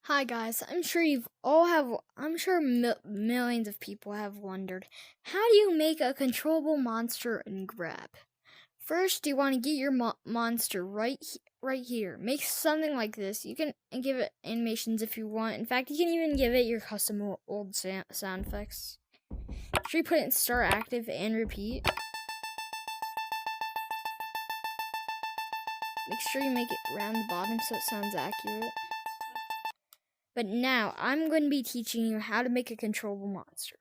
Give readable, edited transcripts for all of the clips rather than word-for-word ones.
Hi guys, I'm sure millions of people have wondered, how do you make a controllable monster and grab? First, you want to get your monster right here. Make something like this. You can give it animations if you want. In fact, you can even give it your custom old sound effects. Make sure you put it in start active and repeat. Make sure you make it round the bottom so it sounds accurate. But now, I'm going to be teaching you how to make a controllable monster.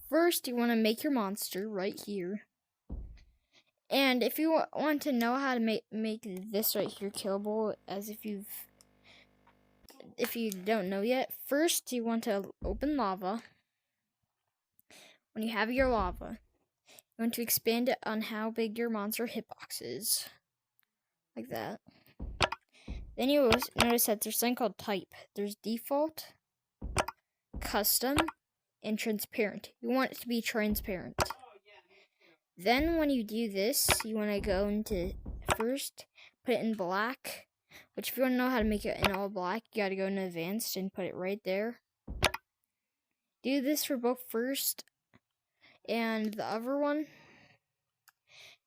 First, you want to make your monster right here. And if you want to know how to make this right here killable, as if you don't know yet, first you want to open lava. When you have your lava, you want to expand it on how big your monster hitbox is. Like that. Then you notice that there's something called type. There's default, custom, and transparent. You want it to be transparent. Then when you do this, you want to go into first, put it in black, which if you want to know how to make it in all black, you got to go into advanced and put it right there. Do this for both first and the other one.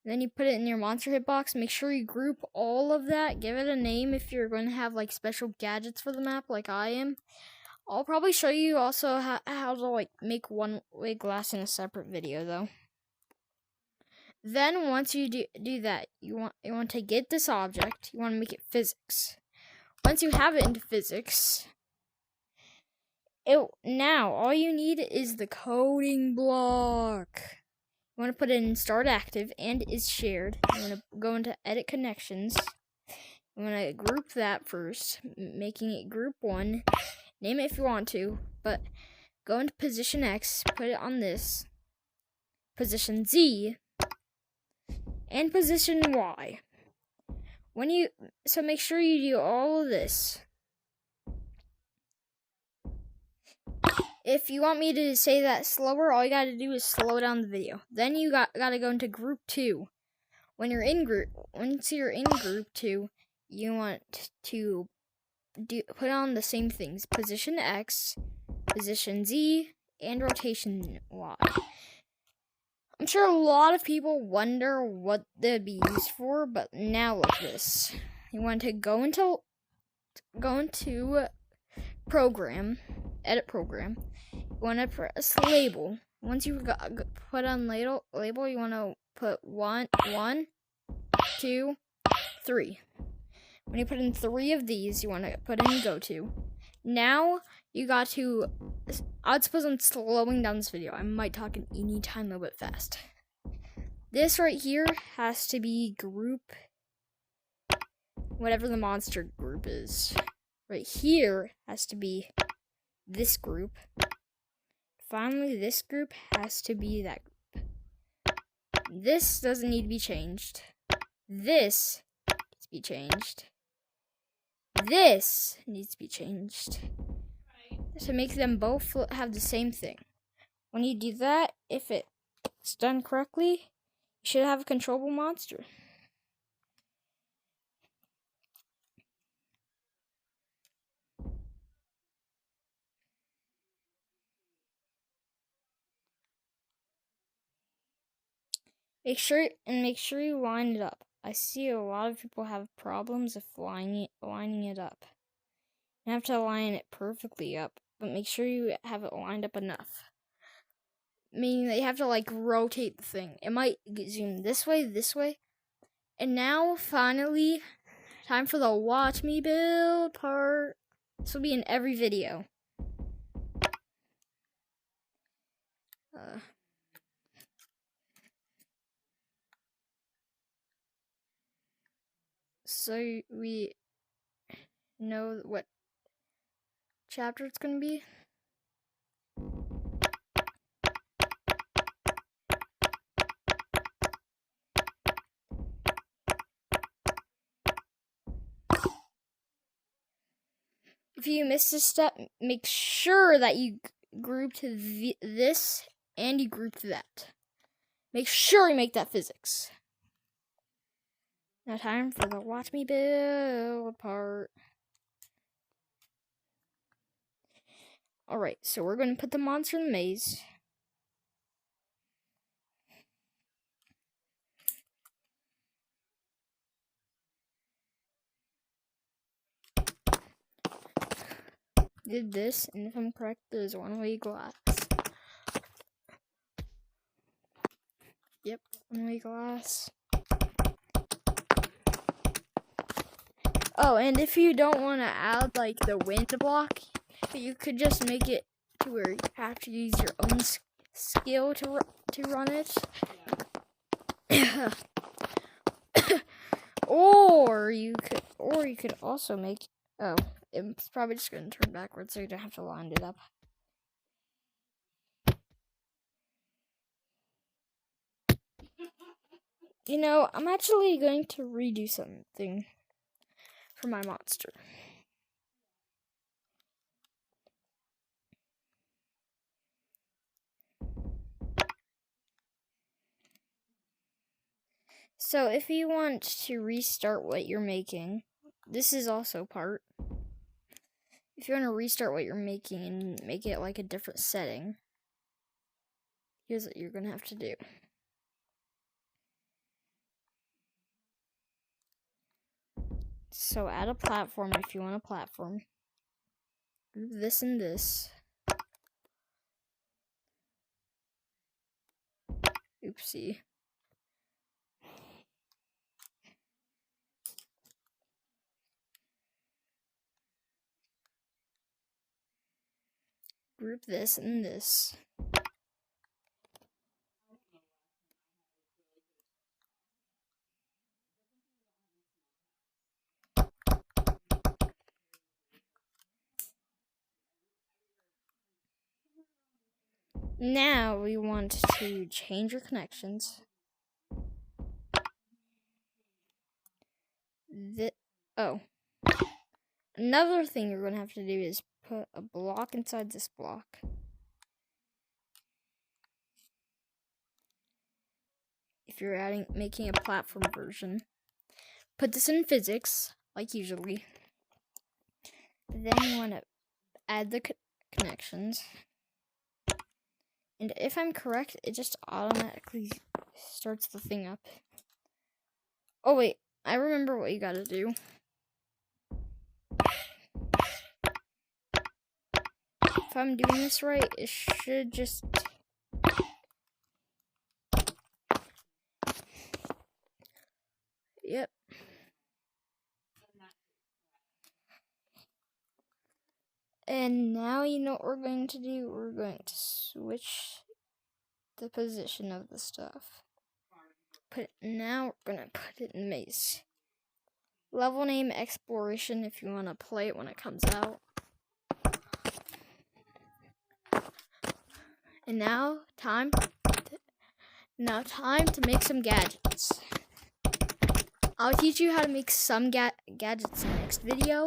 Then you put it in your monster hitbox. Make sure you group all of that. Give it a name if you're going to have like special gadgets for the map like I am. I'll probably show you also how to like make one-way glass in a separate video though. Then once you do that, you want to get this object. You want to make it physics. Once you have it into physics, now all you need is the coding block. You want to put it in start active and is shared. You want to go into edit connections. You want to group that first, making it group 1. Name it if you want to, but go into position X, put it on this, position Z, and position Y. So make sure you do all of this. If you want me to say that slower, all you gotta do is slow down the video. Then you gotta go into group 2. Once you're in group 2, you want to put on the same things: position X, position Z, and rotation Y. I'm sure a lot of people wonder what they'd be used for, but now look at this. You want to go into program, edit program. You want to press label. Once you put on label, you want to put 1, 2, 3. When you put in 3 of these, you want to put in go to. Now you got to. I suppose I'm slowing down this video. I might talk in any time a little bit fast. This right here has to be group, whatever the monster group is. Right here has to be this group. Finally, this group has to be that group. This doesn't need to be changed. This needs to be changed. This needs to be changed. To make them both have the same thing. When you do that, if it's done correctly, you should have a controllable monster. Make sure you line it up. I see a lot of people have problems with lining it up. You have to line it perfectly up, but make sure you have it lined up enough. Meaning that you have to like rotate the thing. It might zoom this way. And now, finally, time for the watch me build part. This will be in every video. So we know what chapter it's going to be. If you missed this step, make sure that you grouped this and you grouped that. Make sure you make that physics. Now time for the watch me build part. Alright, so we're going to put the monster in the maze. Did this, and if I'm correct, there's one-way glass. Yep, one-way glass. Oh, and if you don't want to add like the wind block, you could just make it to where you have to use your own skill to run it. or you could also make. Oh, it's probably just going to turn backwards, so you don't have to line it up. You know, I'm actually going to redo something for my monster. So if you want to restart what you're making, this is also part. If you want to restart what you're making and make it like a different setting, here's what you're going to have to do. So add a platform if you want a platform. Group this and this. Oopsie. Group this and this. Now we want to change your connections. Another thing you're going to have to do is put a block inside this block. If you're making a platform version, put this in physics, like usually. Then you want to add the connections. And if I'm correct, it just automatically starts the thing up. Oh wait, I remember what you gotta do. If I'm doing this right, it should just... Yep. And now you know what we're going to do. We're going to switch the position of the stuff. Now we're going to put it in maze. Level name exploration if you want to play it when it comes out. And now time to make some gadgets. I'll teach you how to make some gadgets in the next video.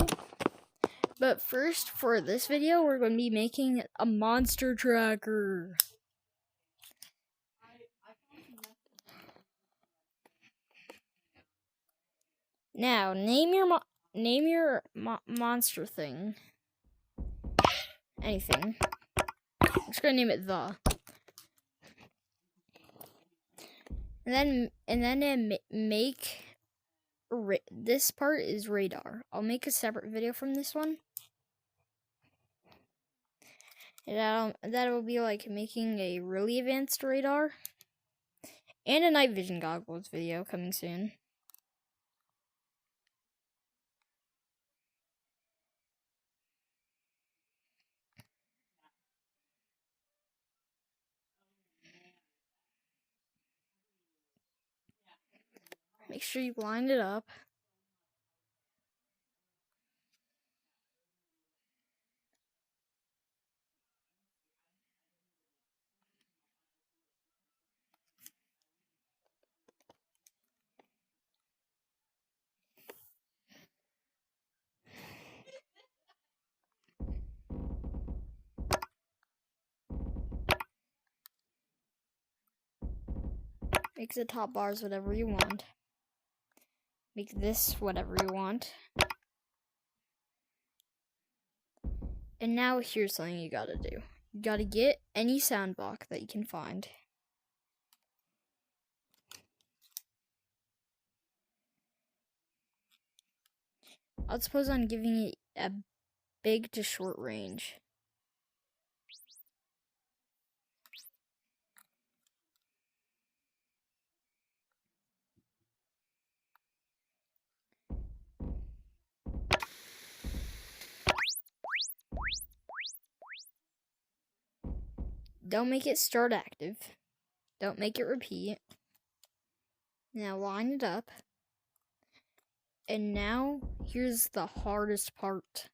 But first, for this video, we're going to be making a monster tracker. Now, name your monster thing. Anything. I'm just gonna name it the. And then make this part is radar. I'll make a separate video from this one. And that will be like making a really advanced radar. And a night vision goggles video coming soon. Make sure you line it up. Make the top bars whatever you want. Make this whatever you want. And now here's something you gotta do. You gotta get any sound block that you can find. I'll suppose I'm giving it a big to short range. Don't make it start active. Don't make it repeat. Now line it up. And now here's the hardest part.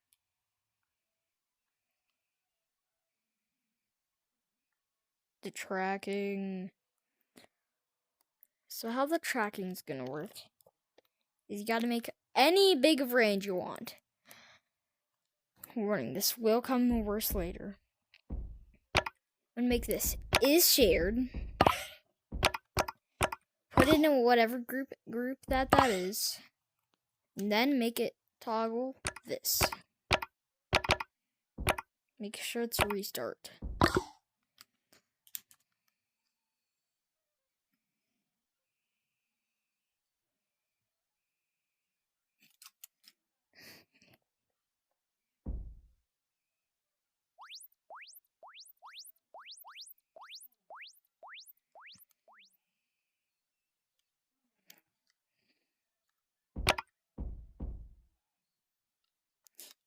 The tracking. So how the tracking's gonna work is you gotta make any big of range you want. Warning, this will come worse later. I'm gonna make this is shared. Put it in whatever group that is. And then make it toggle this. Make sure it's a restart.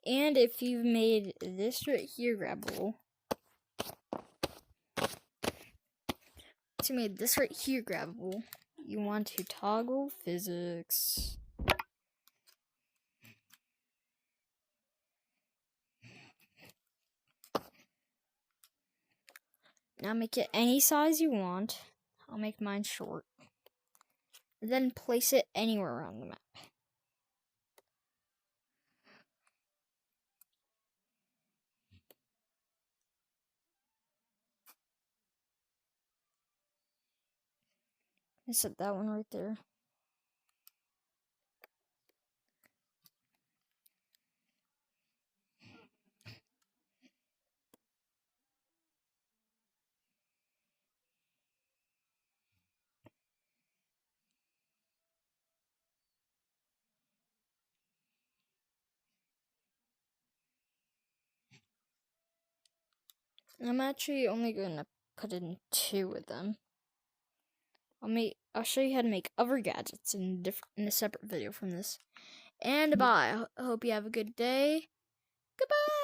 And if you've made this right here grabbable, you want to toggle physics. Now make it any size you want. I'll make mine short. Then place it anywhere around the map. I set that one right there. I'm actually only going to put in 2 of them. I'll show you how to make other gadgets in a separate video from this. And bye. I hope you have a good day. Goodbye.